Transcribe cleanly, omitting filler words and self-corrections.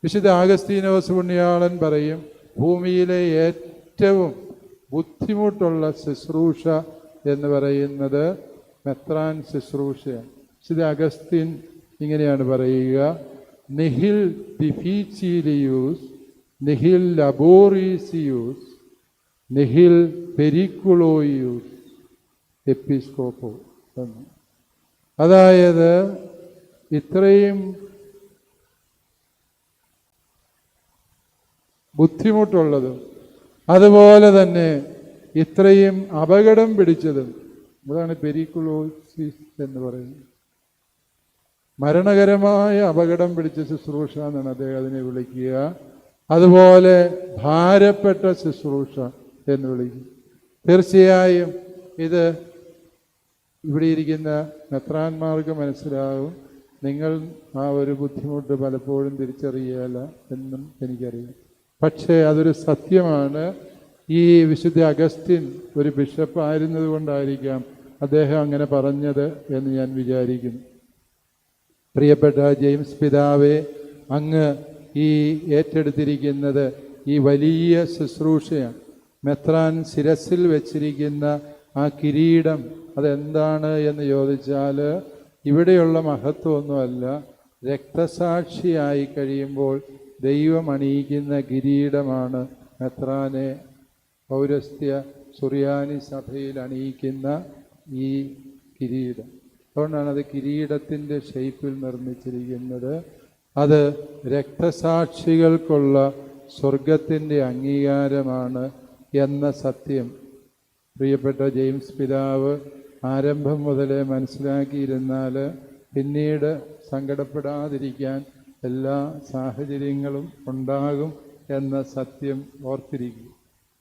വിശുദ്ധ ആഗസ്തീനോസ് പുണ്യാളൻ പറയും, ഭൂമിയിലെ ഏറ്റവും ബുദ്ധിമുട്ടുള്ള ശുശ്രൂഷ എന്ന് പറയുന്നത് മെത്രാൻ ശുശ്രൂഷയാണ്. വിശുദ്ധ അഗസ്തീൻ ഇങ്ങനെയാണ് പറയുക, നിഹിൽ ഡിഫീച്ചിലിയൂസ് നിഹിൽ ലബോറീസിയൂസ് നിഹിൽ പെരിക്കുളോയൂസ് എപ്പിസ്കോപ്പോ എന്ന്. അതായത് ഇത്രയും ബുദ്ധിമുട്ടുള്ളതും അതുപോലെ തന്നെ ഇത്രയും അപകടം പിടിച്ചതും, അതാണ് പെരിക്കുളോസിസ് എന്ന് പറയുന്നത്. മരണകരമായ അപകടം പിടിച്ച ശുശ്രൂഷ എന്നാണ് അദ്ദേഹം അതിനെ വിളിക്കുക. അതുപോലെ ഭാരപ്പെട്ട ശുശ്രൂഷ എന്ന് വിളിക്കും. തീർച്ചയായും ഇത് ഇവിടെ ഇരിക്കുന്ന മെത്രാന്മാർക്ക് മനസ്സിലാകും. നിങ്ങൾ ആ ഒരു ബുദ്ധിമുട്ട് പലപ്പോഴും തിരിച്ചറിയുകയില്ല എന്നും എനിക്കറിയാം. പക്ഷേ അതൊരു സത്യമാണ്. ഈ വിശുദ്ധ അഗസ്റ്റിൻ ഒരു ബിഷപ്പ് ആയിരുന്നത് കൊണ്ടായിരിക്കാം അദ്ദേഹം അങ്ങനെ പറഞ്ഞത് എന്ന് ഞാൻ വിചാരിക്കുന്നു. പ്രിയപ്പെട്ട ജെയിംസ് പിതാവേ, അങ്ങ് ഈ ഏറ്റെടുത്തിരിക്കുന്നത് ഈ വലിയ ശുശ്രൂഷയാണ്. മെത്രാൻ ശിരസിൽ വെച്ചിരിക്കുന്ന ആ കിരീടം അതെന്താണ് എന്ന് ചോദിച്ചാൽ ഇവിടെയുള്ള മഹത്വമൊന്നുമല്ല, രക്തസാക്ഷിയായി കഴിയുമ്പോൾ ദൈവം അണിയിക്കുന്ന കിരീടമാണ് മെത്രാനെ പൗരസ്ത്യ സുറിയാനി സഭയിൽ അണിയിക്കുന്ന ഈ കിരീടം. അതുകൊണ്ടാണ് അത് കിരീടത്തിൻ്റെ ഷേപ്പിൽ നിർമ്മിച്ചിരിക്കുന്നത്. അത് രക്തസാക്ഷികൾക്കുള്ള സ്വർഗത്തിൻ്റെ അംഗീകാരമാണ് എന്ന സത്യം പ്രിയപ്പെട്ട ജെയിംസ് പിതാവ് ആരംഭം മുതലേ മനസ്സിലാക്കിയിരുന്നാൽ പിന്നീട് സങ്കടപ്പെടാതിരിക്കാൻ എല്ലാ സാഹചര്യങ്ങളും ഉണ്ടാകും എന്ന സത്യം ഓർത്തിരിക്കും.